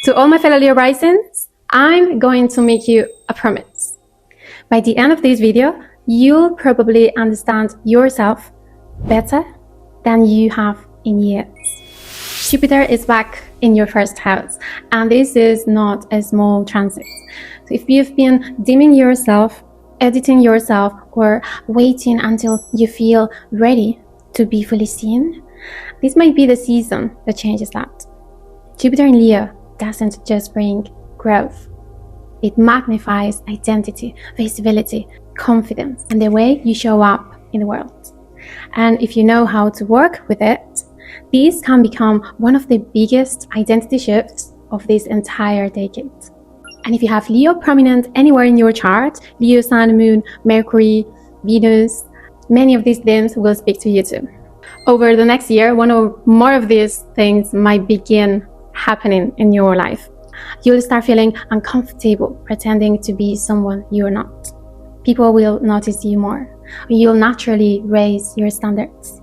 To all my fellow Leo risings, I'm going to make you a promise. By the end of this video, you'll probably understand yourself better than you have in years. Jupiter is back in your first house, and this is not a small transit. So if you've been dimming yourself, editing yourself, or waiting until you feel ready to be fully seen, this might be the season that changes that. Jupiter in Leo doesn't just bring growth. It magnifies identity, visibility, confidence, and the way you show up in the world. And if you know how to work with it, these can become one of the biggest identity shifts of this entire decade. And if you have Leo prominent anywhere in your chart, Leo, Sun, Moon, Mercury, Venus, many of these themes will speak to you too. Over the next year, one or more of these things might begin happening in your life. You'll start feeling uncomfortable pretending to be someone you're not. People will notice you more. You'll naturally raise your standards.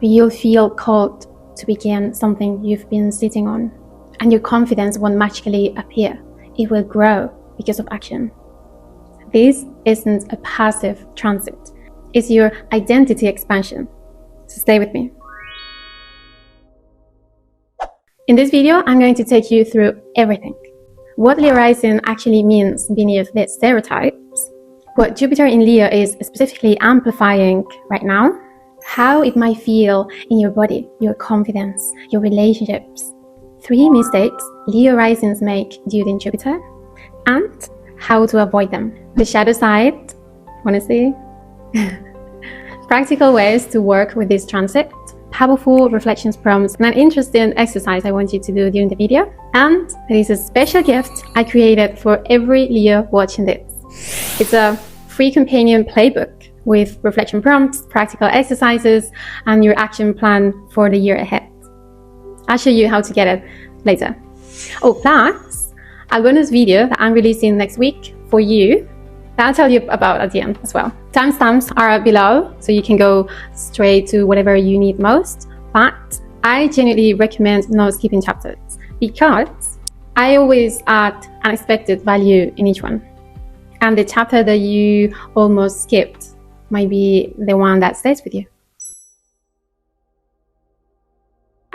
You'll feel called to begin something you've been sitting on. And your confidence won't magically appear. It will grow because of action. This isn't a passive transit. It's your identity expansion. So stay with me. In this video, I'm going to take you through everything. What Leo rising actually means beneath the stereotypes, what Jupiter in Leo is specifically amplifying right now, how it might feel in your body, your confidence, your relationships, 3 mistakes Leo risings make during Jupiter, and how to avoid them. The shadow side, honestly, practical ways to work with this transit, powerful reflections prompts, and an interesting exercise I want you to do during the video. And there is a special gift I created for every Leo watching this. It's a free companion playbook with reflection prompts, practical exercises, and your action plan for the year ahead. I'll show you how to get it later. Oh, plus a bonus video that I'm releasing next week for you that I'll tell you about at the end as well. Timestamps are below, so you can go straight to whatever you need most. But I genuinely recommend no skipping chapters because I always add unexpected value in each one. And the chapter that you almost skipped might be the one that stays with you.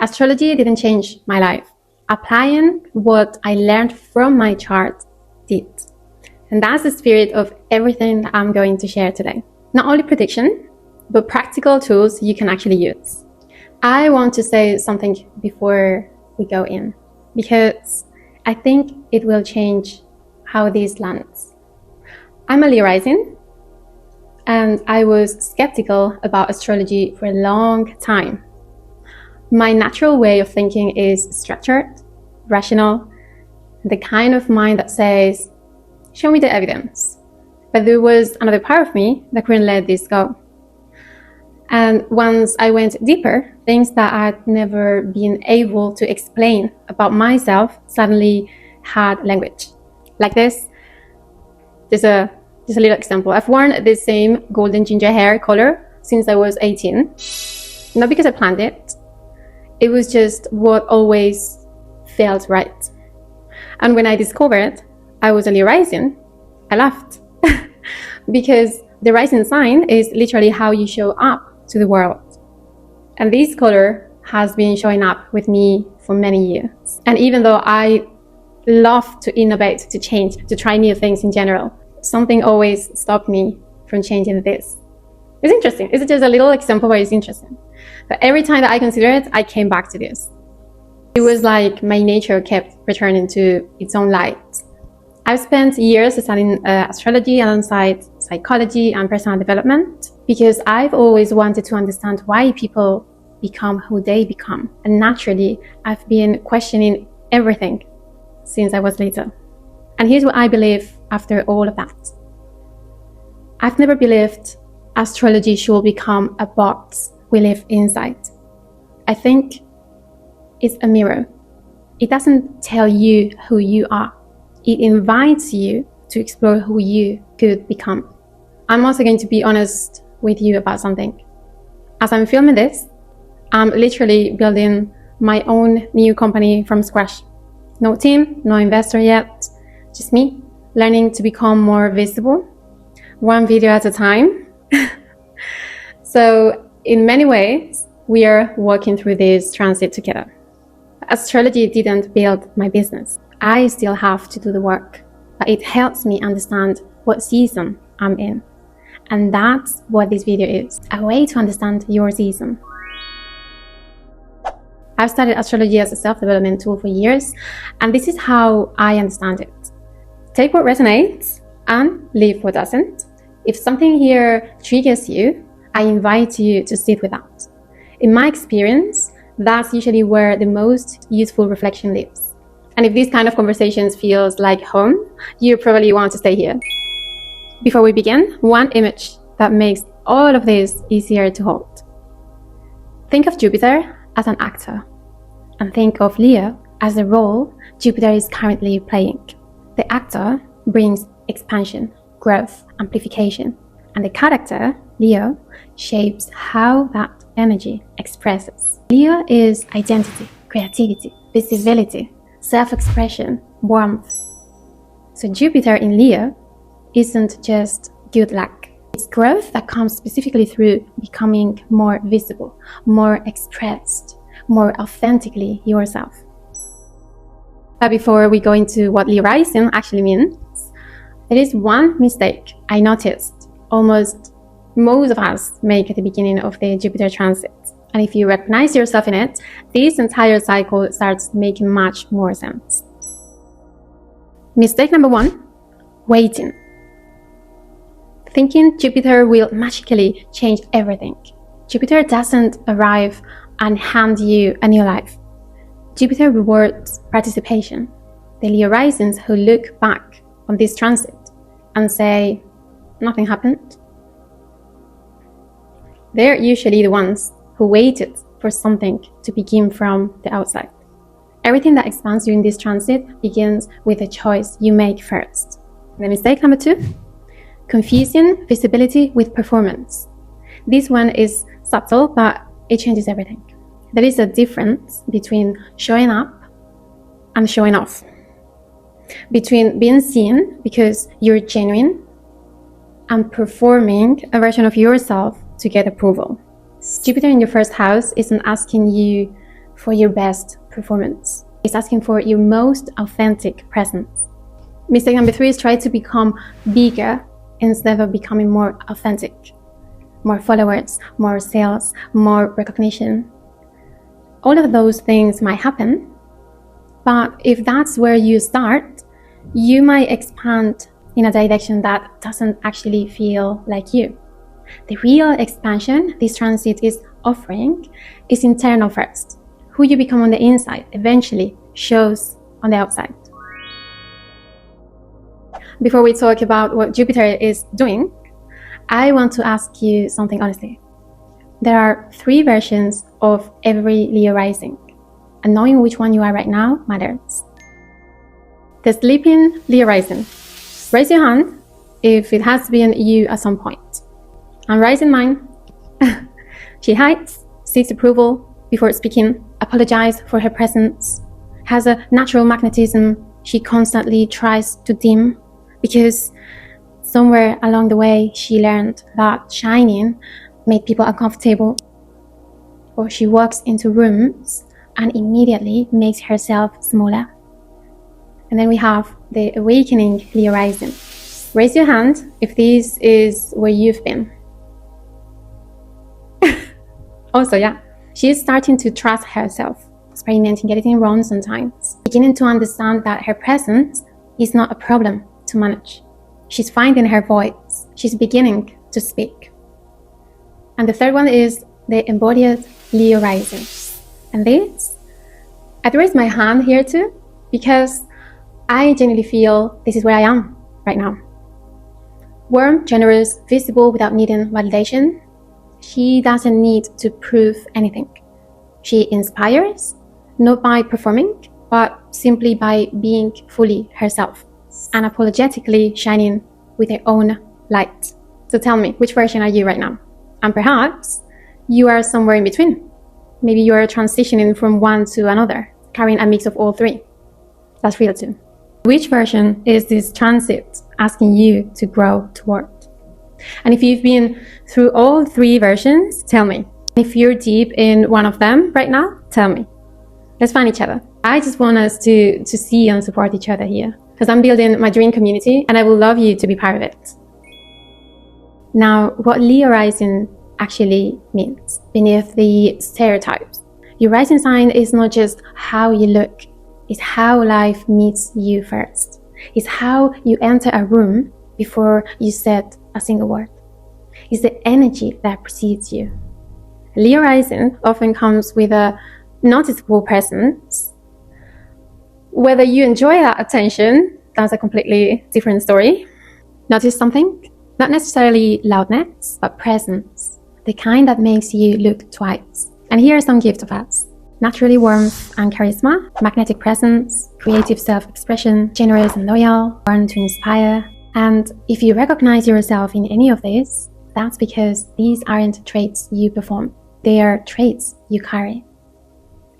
Astrology didn't change my life. Applying what I learned from my chart did. And that's the spirit of everything that I'm going to share today. Not only prediction, but practical tools you can actually use. I want to say something before we go in, because I think it will change how this lands. I'm a Leo rising, and I was skeptical about astrology for a long time. My natural way of thinking is structured, rational, the kind of mind that says, show me the evidence. But there was another part of me that couldn't let this go. And once I went deeper, things that I'd never been able to explain about myself suddenly had language. Like this. There's a little example. I've worn the same golden ginger hair color since I was 18. Not because I planned it. It was just what always felt right. And when I discovered I was a Leo rising, I laughed. Because the rising sign is literally how you show up to the world. And this color has been showing up with me for many years. And even though I love to innovate, to change, to try new things in general, something always stopped me from changing this. It's interesting. It's just a little example where it's interesting. But every time that I consider it, I came back to this. It was like my nature kept returning to its own light. I've spent years studying astrology alongside psychology and personal development because I've always wanted to understand why people become who they become. And naturally, I've been questioning everything since I was little. And here's what I believe after all of that. I've never believed astrology should become a box we live inside. I think it's a mirror. It doesn't tell you who you are. It invites you to explore who you could become. I'm also going to be honest with you about something. As I'm filming this, I'm literally building my own new company from scratch. No team, no investor yet, just me, learning to become more visible, one video at a time. So in many ways, we are walking through this transit together. Astrology didn't build my business. I still have to do the work, but it helps me understand what season I'm in. And that's what this video is, a way to understand your season. I've studied astrology as a self-development tool for years, and this is how I understand it. Take what resonates and leave what doesn't. If something here triggers you, I invite you to sit with that. In my experience, that's usually where the most useful reflection lives. And if these kind of conversations feels like home, you probably want to stay here. Before we begin, one image that makes all of this easier to hold. Think of Jupiter as an actor, and think of Leo as the role Jupiter is currently playing. The actor brings expansion, growth, amplification, and the character, Leo, shapes how that energy expresses. Leo is identity, creativity, visibility, self-expression, warmth. So Jupiter in Leo isn't just good luck. It's growth that comes specifically through becoming more visible, more expressed, more authentically yourself. But before we go into what Leo rising actually means, there is one mistake I noticed almost most of us make at the beginning of the Jupiter transit. And if you recognize yourself in it, this entire cycle starts making much more sense. Mistake number one, waiting. Thinking Jupiter will magically change everything. Jupiter doesn't arrive and hand you a new life. Jupiter rewards participation. The Leo risings who look back on this transit and say, nothing happened. They're usually the ones who waited for something to begin from the outside. Everything that expands during this transit begins with a choice you make first. The mistake number two, confusing visibility with performance. This one is subtle, but it changes everything. There is a difference between showing up and showing off. Between being seen because you're genuine and performing a version of yourself to get approval. Jupiter in your first house isn't asking you for your best performance. It's asking for your most authentic presence. Mistake number three is try to become bigger instead of becoming more authentic. More followers, more sales, more recognition. All of those things might happen, but if that's where you start, you might expand in a direction that doesn't actually feel like you. The real expansion this transit is offering is internal first. Who you become on the inside eventually shows on the outside. Before we talk about what Jupiter is doing, I want to ask you something honestly. There are three versions of every Leo rising, and knowing which one you are right now matters. The sleeping Leo rising. Raise your hand if it has been you at some point. I'm rising mine. She hides, seeks approval before speaking, apologizes for her presence, has a natural magnetism she constantly tries to dim because somewhere along the way she learned that shining made people uncomfortable. Or she walks into rooms and immediately makes herself smaller. And then we have the awakening Leo rising. Raise your hand if this is where you've been. Also, yeah, she is starting to trust herself, experimenting, getting wrong sometimes, beginning to understand that her presence is not a problem to manage. She's finding her voice. She's beginning to speak. And the third one is the embodied Leo rising. And this, I'd raise my hand here too, because I genuinely feel this is where I am right now. Warm, generous, visible without needing validation. She doesn't need to prove anything. She inspires, not by performing, but simply by being fully herself, unapologetically shining with her own light. So tell me, which version are you right now? And perhaps you are somewhere in between. Maybe you are transitioning from one to another, carrying a mix of all three. That's real too. Which version is this transit asking you to grow toward? And if you've been through all three versions, tell me. If you're deep in one of them right now, tell me. Let's find each other. I just want us to see and support each other here, because I'm building my dream community and I would love you to be part of it. Now, what Leo rising actually means beneath the stereotypes. Your rising sign is not just how you look, it's how life meets you first. It's how you enter a room before you said a single word. It's the energy that precedes you. Leo rising often comes with a noticeable presence. Whether you enjoy that attention, that's a completely different story. Notice something? Not necessarily loudness, but presence. The kind that makes you look twice. And here are some gifts of us. Naturally warmth and charisma, magnetic presence, creative self-expression, generous and loyal, born to inspire. And if you recognize yourself in any of these, that's because these aren't traits you perform. They are traits you carry.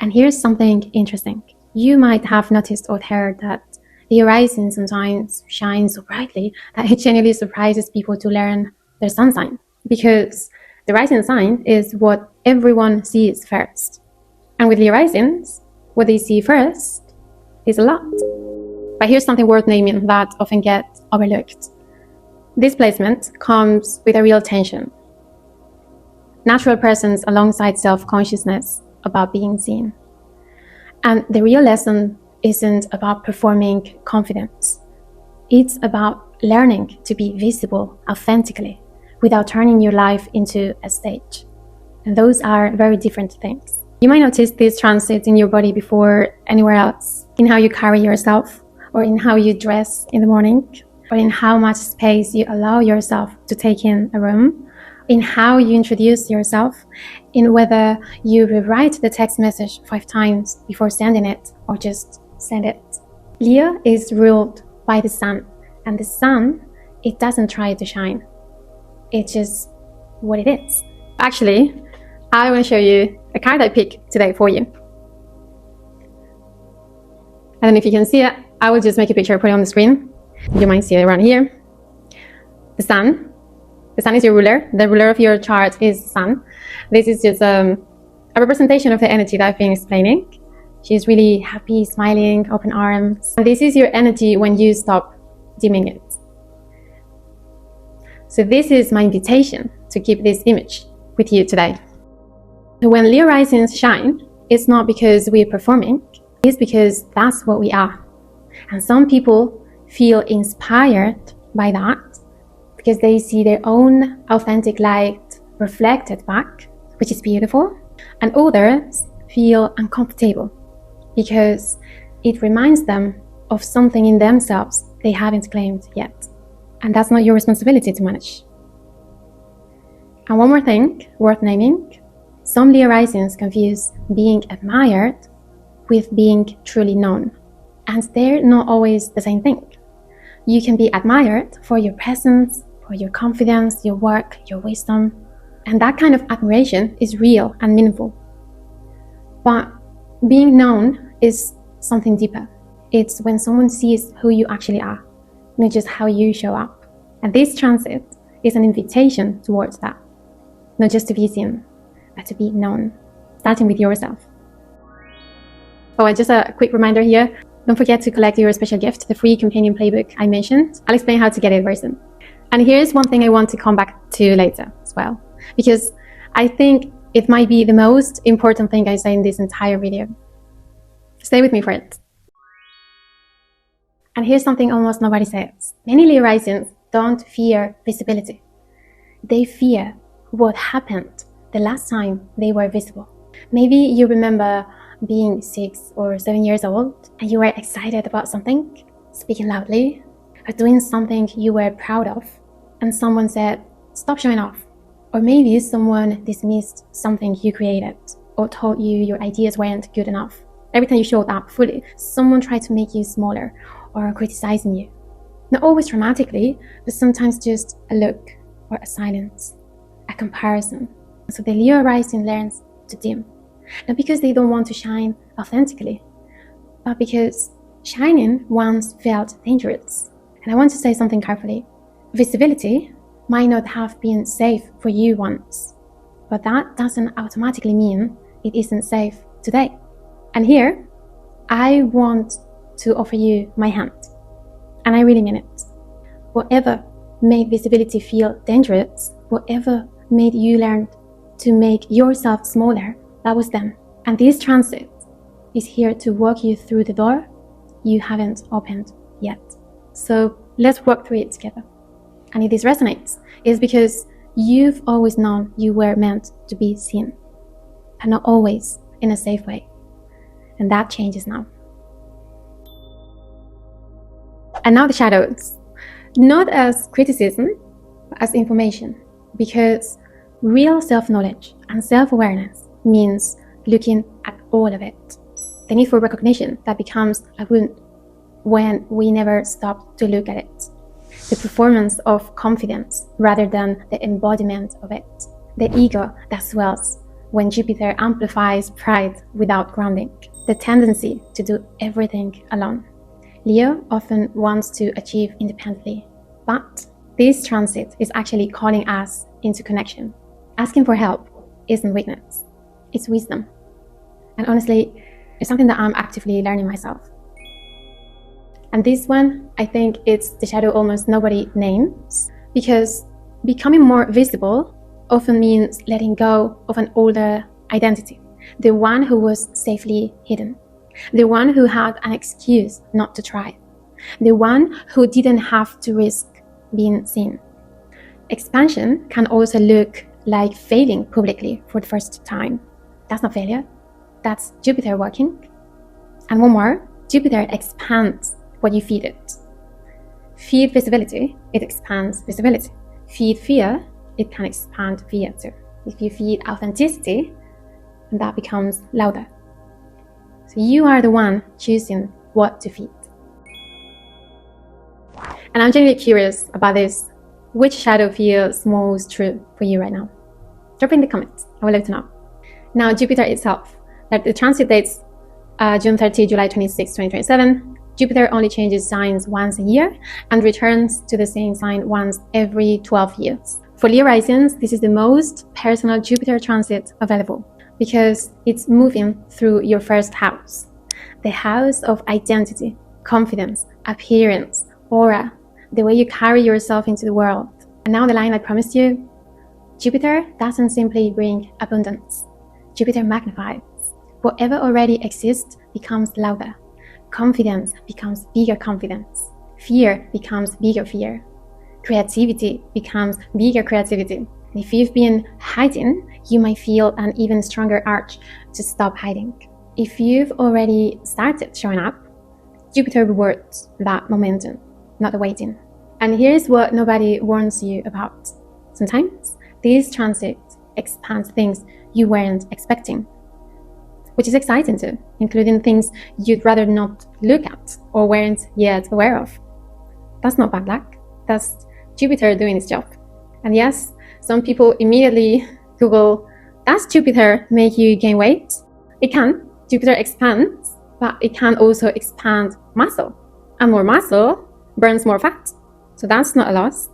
And here's something interesting. You might have noticed or heard that the horizon sometimes shines so brightly that it genuinely surprises people to learn their sun sign. Because the rising sign is what everyone sees first. And with the horizons, what they see first is a lot. But here's something worth naming that often gets overlooked. This placement comes with a real tension. Natural presence alongside self-consciousness about being seen. And the real lesson isn't about performing confidence. It's about learning to be visible authentically without turning your life into a stage. And those are very different things. You might notice this transit in your body before anywhere else, in how you carry yourself, or in how you dress in the morning, or in how much space you allow yourself to take in a room, in how you introduce yourself, in whether you rewrite the text message 5 times before sending it, or just send it. Leo is ruled by the sun, and the sun, it doesn't try to shine. It's just what it is. Actually, I want to show you a card I picked today for you. I don't know if you can see it. I will just make a picture, put it on the screen. You might see it around here. The sun. The sun is your ruler. The ruler of your chart is sun. This is just a representation of the energy that I've been explaining. She's really happy, smiling, open arms. And this is your energy when you stop dimming it. So this is my invitation to keep this image with you today. When Leo risings shine, it's not because we're performing, it's because that's what we are. And some people feel inspired by that because they see their own authentic light reflected back, which is beautiful. And others feel uncomfortable because it reminds them of something in themselves they haven't claimed yet. And that's not your responsibility to manage. And one more thing worth naming. Some Leo risings confuse being admired with being truly known. And they're not always the same thing. You can be admired for your presence, for your confidence, your work, your wisdom. And that kind of admiration is real and meaningful. But being known is something deeper. It's when someone sees who you actually are, not just how you show up. And this transit is an invitation towards that. Not just to be seen, but to be known, starting with yourself. Oh, and just a quick reminder here, don't forget to collect your special gift, the free companion playbook I mentioned. I'll explain how to get it very soon. And here's one thing I want to come back to later as well, because I think it might be the most important thing I say in this entire video. Stay with me for it. And here's something almost nobody says. Many Leo risings don't fear visibility. They fear what happened the last time they were visible. Maybe you remember being 6 or 7 years old and you were excited about something, speaking loudly, or doing something you were proud of, and someone said, stop showing off. Or maybe someone dismissed something you created or told you your ideas weren't good enough. Every time you showed up fully, someone tried to make you smaller or criticizing you. Not always dramatically, but sometimes just a look or a silence, a comparison. So the Leo rising learns to dim. Not because they don't want to shine authentically, but because Shining once felt dangerous. And I want to say something carefully. Visibility might not have been safe for you once, but that doesn't automatically mean it isn't safe today. And here, I want to offer you my hand. And I really mean it. Whatever made visibility feel dangerous, whatever made you learn to make yourself smaller, that was then. And this transit is here to walk you through the door you haven't opened yet. So let's walk through it together. And if this resonates, it's because you've always known you were meant to be seen, but not always in a safe way. And that changes now. And now the shadows. Not as criticism, but as information. Because real self-knowledge and self-awareness means looking at all of it. The need for recognition that becomes a wound when we never stop to look at it. The performance of confidence rather than the embodiment of it. The ego that swells when Jupiter amplifies pride without grounding. The tendency to do everything alone. Leo often wants to achieve independently, but this transit is actually calling us into connection. Asking for help isn't weakness, it's wisdom. And honestly, it's something that I'm actively learning myself. And this one, I think it's the shadow almost nobody names, because becoming more visible often means letting go of an older identity, the one who was safely hidden, the one who had an excuse not to try, the one who didn't have to risk being seen. Expansion can also look like failing publicly for the first time. That's not failure, that's Jupiter working. And one more, Jupiter expands what you feed it. Feed visibility, it expands visibility. Feed fear, it can expand fear too. If you feed authenticity, that becomes louder. So you are the one choosing what to feed. And I'm genuinely curious about this. Which shadow feels most true for you right now? Drop in the comments. I would love to know. Now, Jupiter itself. The transit dates June 30, July 26, 2027. Jupiter only changes signs once a year and returns to the same sign once every 12 years. For Leo risings, this is the most personal Jupiter transit available because it's moving through your first house, the house of identity, confidence, appearance, aura, the way you carry yourself into the world. And now the line I promised you, Jupiter doesn't simply bring abundance. Jupiter magnifies. Whatever already exists becomes louder. Confidence becomes bigger confidence. Fear becomes bigger fear. Creativity becomes bigger creativity. And if you've been hiding, you might feel an even stronger urge to stop hiding. If you've already started showing up, Jupiter rewards that momentum, not the waiting. And here's what nobody warns you about. Sometimes these transits expand things you weren't expecting, which is exciting too, including things you'd rather not look at or weren't yet aware of. That's not bad luck. That's Jupiter doing its job. And yes, some people immediately Google, does Jupiter make you gain weight? It can. Jupiter expands, but it can also expand muscle. And more muscle burns more fat. So that's not a loss.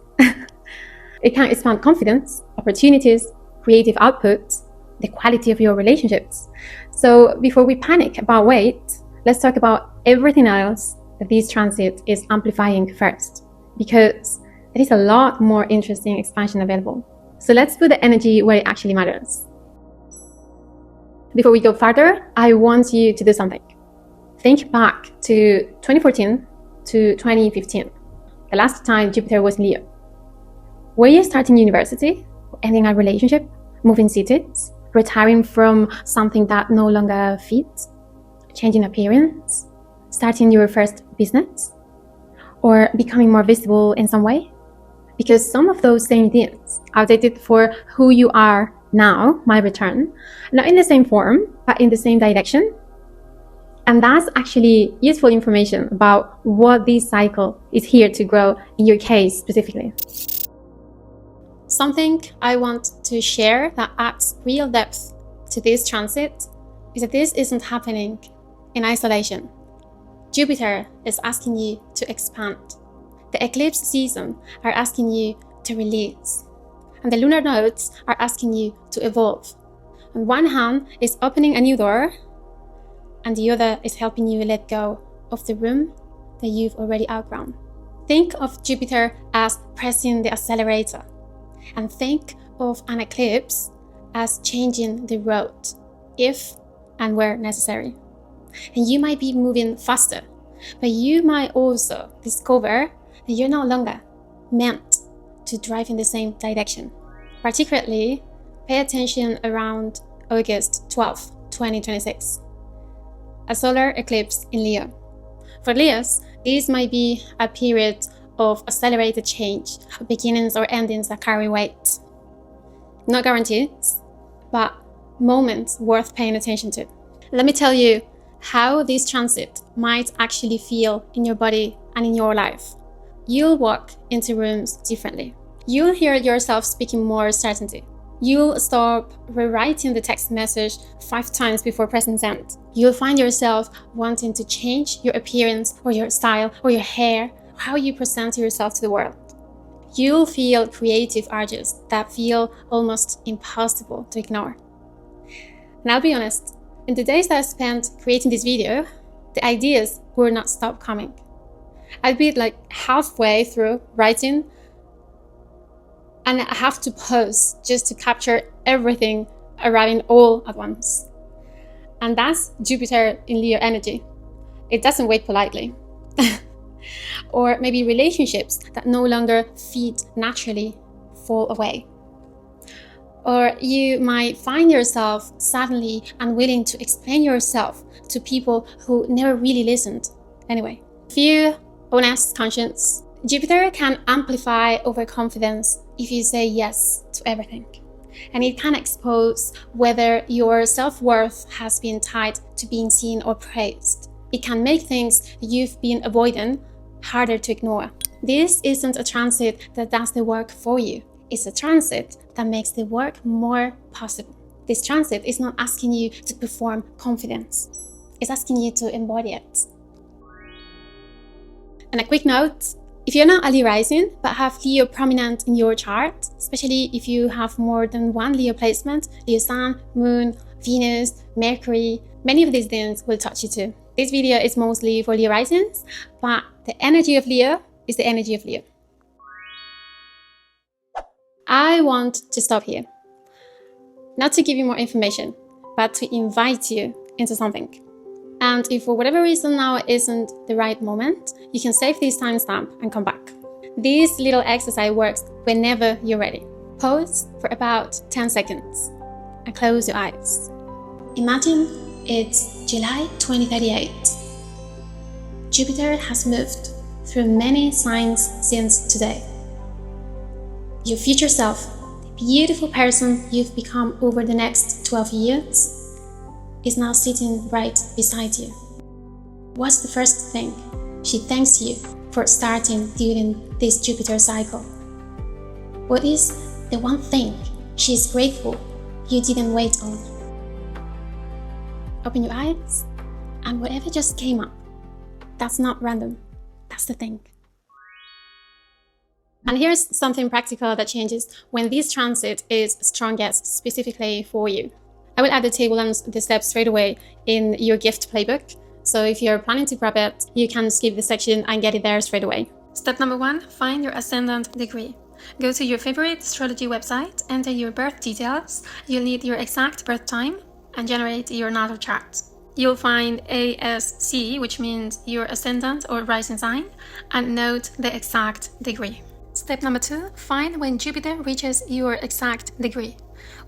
It can expand confidence, opportunities, creative output, the quality of your relationships. So before we panic about weight, let's talk about everything else that this transit is amplifying first, because there is a lot more interesting expansion available. So let's put the energy where it actually matters. Before we go further, I want you to do something. Think back to 2014 to 2015, the last time Jupiter was in Leo. Were you starting university, ending a relationship, moving cities, retiring from something that no longer fits, changing appearance, starting your first business, or becoming more visible in some way? Because some of those same things, outdated for who you are now, might return, not in the same form, but in the same direction. And that's actually useful information about what this cycle is here to grow in your case specifically. Something I want to share that adds real depth to this transit is that this isn't happening in isolation. Jupiter is asking you to expand. The eclipse season are asking you to release. And the lunar nodes are asking you to evolve. On one hand is opening a new door, and the other is helping you let go of the room that you've already outgrown. Think of Jupiter as pressing the accelerator, and think of an eclipse as changing the road, if and where necessary. And you might be moving faster, but you might also discover that you're no longer meant to drive in the same direction. Particularly, pay attention around August 12, 2026, a solar eclipse in Leo. For Leos, this might be a period of accelerated change, beginnings or endings that carry weight. Not guarantees, but moments worth paying attention to. Let me tell you how this transit might actually feel in your body and in your life. You'll walk into rooms differently. You'll hear yourself speaking more certainty. You'll stop rewriting the text message 5 times before pressing send. You'll find yourself wanting to change your appearance or your style or your hair, how you present yourself to the world. You'll feel creative urges that feel almost impossible to ignore. And I'll be honest, in the days that I spent creating this video, the ideas would not stop coming. I'd be like halfway through writing and I have to pause just to capture everything arriving all at once. And that's Jupiter in Leo energy. It doesn't wait politely. Or maybe relationships that no longer feed naturally fall away. Or you might find yourself suddenly unwilling to explain yourself to people who never really listened. Anyway, few honest conscience. Jupiter can amplify overconfidence if you say yes to everything. And it can expose whether your self-worth has been tied to being seen or praised. It can make things you've been avoiding harder to ignore. This isn't a transit that does the work for you. It's a transit that makes the work more possible. This transit is not asking you to perform confidence. It's asking you to embody it. And a quick note, if you're not a Leo rising but have Leo prominent in your chart, especially if you have more than one Leo placement, Leo Sun, Moon, Venus, Mercury, many of these things will touch you too. This video is mostly for Leo risings, but the energy of Leo is the energy of Leo. I want to stop here. Not to give you more information, but to invite you into something. And if for whatever reason now isn't the right moment, you can save this timestamp and come back. This little exercise works whenever you're ready. Pause for about 10 seconds and close your eyes. Imagine it's July 2038. Jupiter has moved through many signs since today. Your future self, the beautiful person you've become over the next 12 years, is now sitting right beside you. What's the first thing she thanks you for starting during this Jupiter cycle? What is the one thing she is grateful you didn't wait on? Open your eyes, and whatever just came up, that's not random, that's the thing. And here's something practical that changes when this transit is strongest specifically for you. I will add the table and the steps straight away in your gift playbook. So if you're planning to grab it, you can skip the section and get it there straight away. Step number 1, find your ascendant degree. Go to your favorite astrology website, enter your birth details. You'll need your exact birth time and generate your natal chart. You'll find ASC, which means your ascendant or rising sign, and note the exact degree. Step number 2, find when Jupiter reaches your exact degree.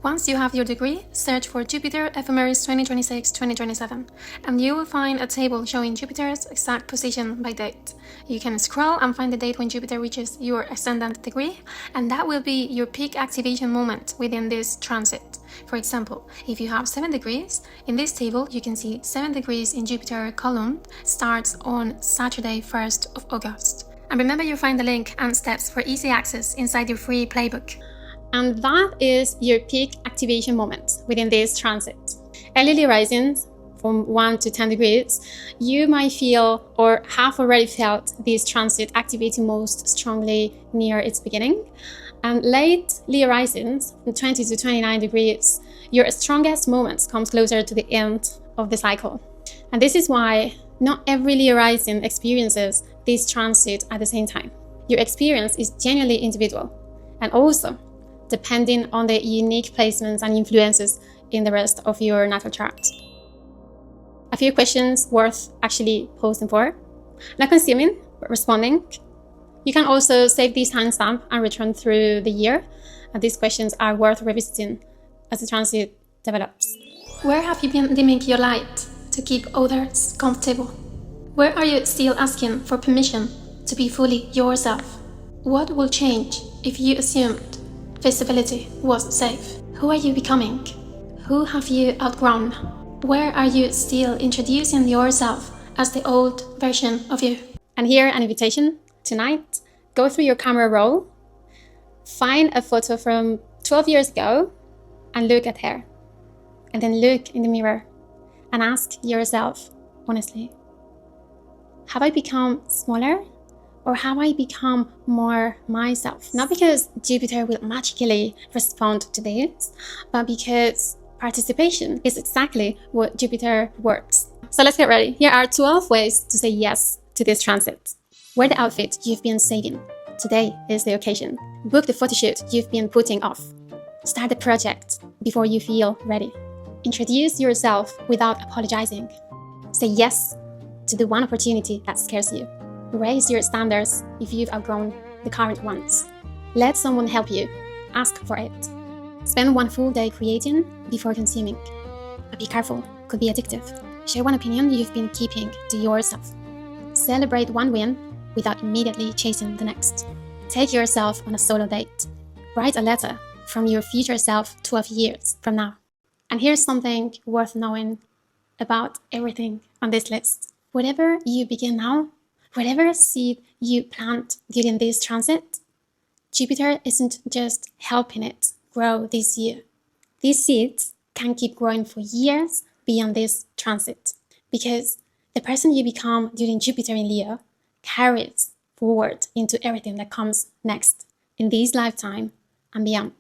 Once you have your degree, search for Jupiter Ephemeris 2026-2027, and you will find a table showing Jupiter's exact position by date. You can scroll and find the date when Jupiter reaches your ascendant degree, and that will be your peak activation moment within this transit. For example, if you have 7 degrees, in this table you can see 7 degrees in Jupiter column starts on Saturday 1st of August. And remember, you'll find the link and steps for easy access inside your free playbook. And that is your peak activation moment within this transit. Early Leo risings, from 1 to 10 degrees, you might feel or have already felt this transit activating most strongly near its beginning. And late Leo risings, from 20 to 29 degrees, your strongest moments come closer to the end of the cycle. And this is why not every Leo rising experiences this transit at the same time. Your experience is genuinely individual, and also depending on the unique placements and influences in the rest of your natal chart. A few questions worth actually pausing for. Not consuming, but responding. You can also save this timestamp and return through the year, and these questions are worth revisiting as the transit develops. Where have you been dimming your light to keep others comfortable? Where are you still asking for permission to be fully yourself? What will change if you assumed visibility was safe? Who are you becoming? Who have you outgrown? Where are you still introducing yourself as the old version of you? And here, an invitation tonight. Go through your camera roll, find a photo from 12 years ago and look at her. And then look in the mirror and ask yourself, honestly, have I become smaller or have I become more myself? Not because Jupiter will magically respond to this, but because participation is exactly what Jupiter works. So let's get ready. Here are 12 ways to say yes to this transit. Wear the outfit you've been saving. Today is the occasion. Book the photo shoot you've been putting off. Start the project before you feel ready. Introduce yourself without apologizing. Say yes to the one opportunity that scares you. Raise your standards if you've outgrown the current ones. Let someone help you. Ask for it. Spend one full day creating before consuming. But be careful, could be addictive. Share one opinion you've been keeping to yourself. Celebrate one win without immediately chasing the next. Take yourself on a solo date. Write a letter from your future self 12 years from now. And here's something worth knowing about everything on this list. Whatever you begin now, whatever seed you plant during this transit, Jupiter isn't just helping it grow this year. These seeds can keep growing for years beyond this transit, because the person you become during Jupiter in Leo carries forward into everything that comes next in this lifetime and beyond.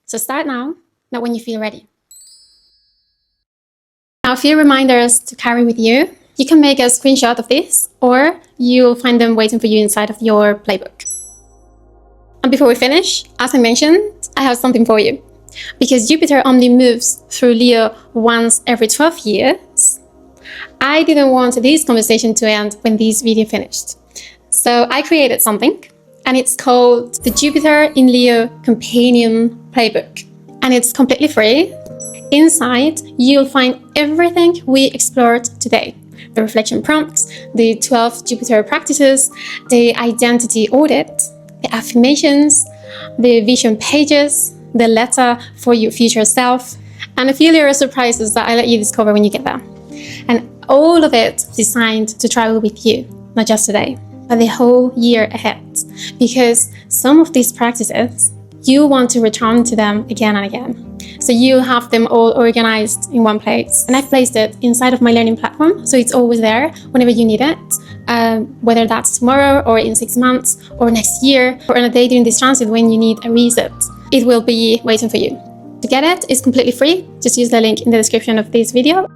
So start now, not when you feel ready. Now, a few reminders to carry with you. You can make a screenshot of this, or you'll find them waiting for you inside of your playbook. And before we finish, as I mentioned, I have something for you. Because Jupiter only moves through Leo once every 12 years, I didn't want this conversation to end when this video finished. So I created something, and it's called the Jupiter in Leo Companion Playbook. And it's completely free. Inside, you'll find everything we explored today. The reflection prompts, the 12 Jupiter practices, the identity audit, the affirmations, the vision pages, the letter for your future self, and a few little surprises that I let you discover when you get there. And all of it designed to travel with you, not just today, but the whole year ahead. Because some of these practices, you want to return to them again and again. So you have them all organized in one place. And I've placed it inside of my learning platform, so it's always there whenever you need it, whether that's tomorrow or in 6 months or next year or on a day during this transit when you need a reset. It will be waiting for you. To get it, it's completely free. Just use the link in the description of this video.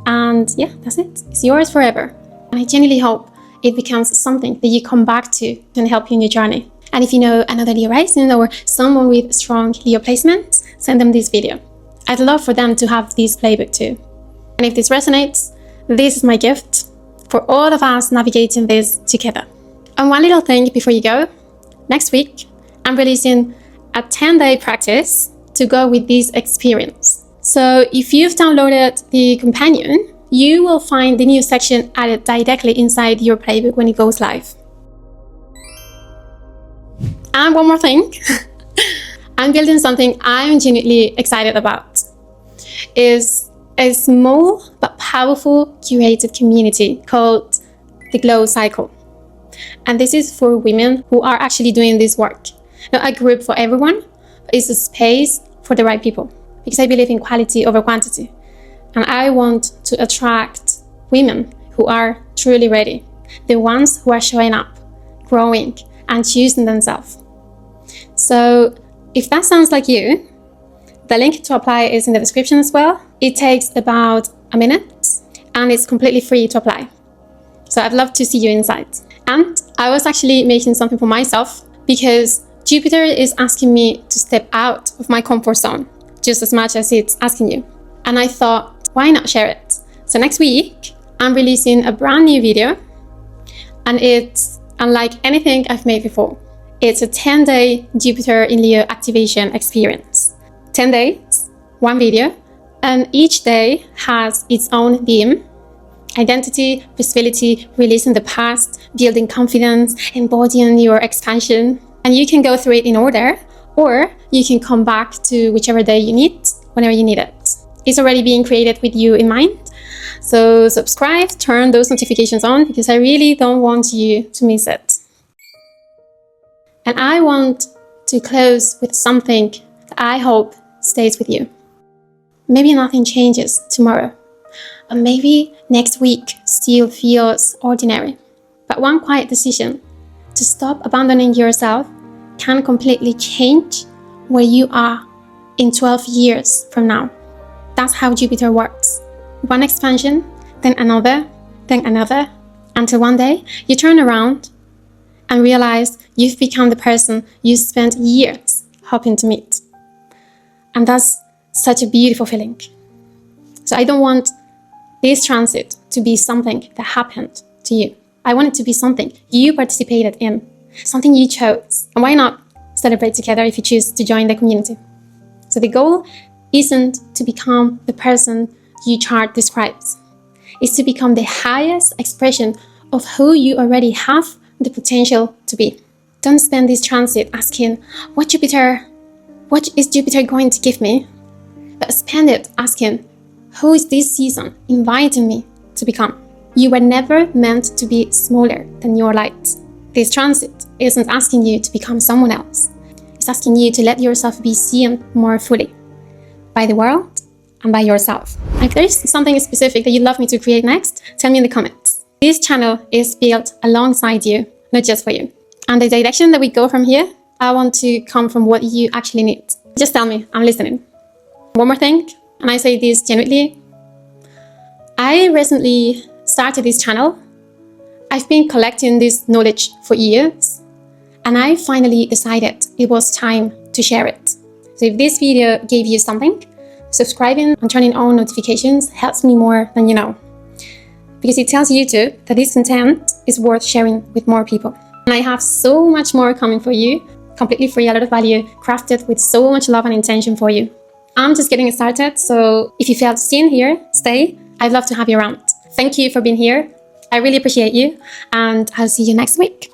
And yeah, that's it. It's yours forever. And I genuinely hope it becomes something that you come back to and help you in your journey. And if you know another Leo rising or someone with strong Leo placements, send them this video. I'd love for them to have this playbook too. And if this resonates, this is my gift for all of us navigating this together. And one little thing before you go, next week, I'm releasing a 10-day practice to go with this experience. So if you've downloaded the companion, you will find the new section added directly inside your playbook when it goes live. And one more thing, I'm building something I'm genuinely excited about. Is a small but powerful curated community called the Glow Cycle. And this is for women who are actually doing this work. Not a group for everyone, but it's a space for the right people. Because I believe in quality over quantity. And I want to attract women who are truly ready, the ones who are showing up, growing, and choosing themselves. So if that sounds like you, the link to apply is in the description as well. It takes about a minute and it's completely free to apply. So I'd love to see you inside. And I was actually making something for myself because Jupiter is asking me to step out of my comfort zone just as much as it's asking you. And I thought, why not share it? So next week, I'm releasing a brand new video and it's unlike anything I've made before. It's a 10-day Jupiter in Leo activation experience. 10 days, one video, and each day has its own theme: identity, visibility, releasing the past, building confidence, embodying your expansion. And you can go through it in order, or you can come back to whichever day you need, whenever you need it. It's already being created with you in mind. So subscribe, turn those notifications on, because I really don't want you to miss it. And I want to close with something that I hope stays with you. Maybe nothing changes tomorrow, but maybe next week still feels ordinary. But one quiet decision to stop abandoning yourself can completely change where you are in 12 years from now. That's how Jupiter works. One expansion, then another, until one day you turn around and realize you've become the person you spent years hoping to meet. And that's such a beautiful feeling. So I don't want this transit to be something that happened to you. I want it to be something you participated in, something you chose. And why not celebrate together if you choose to join the community? So the goal isn't to become the person your chart describes. It's to become the highest expression of who you already have the potential to be. Don't spend this transit asking, what is Jupiter going to give me? But spend it asking, who is this season inviting me to become? You were never meant to be smaller than your light. This transit isn't asking you to become someone else. It's asking you to let yourself be seen more fully by the world and by yourself. If there's something specific that you'd love me to create next, tell me in the comments. This channel is built alongside you, not just for you. And the direction that we go from here, I want to come from what you actually need. Just tell me, I'm listening. One more thing, and I say this genuinely. I recently started this channel. I've been collecting this knowledge for years, and I finally decided it was time to share it. So if this video gave you something, subscribing and turning on notifications helps me more than you know. Because it tells YouTube that this content is worth sharing with more people. And I have so much more coming for you, completely free, a lot of value, crafted with so much love and intention for you. I'm just getting started, so if you felt seen here, stay. I'd love to have you around. Thank you for being here. I really appreciate you, and I'll see you next week.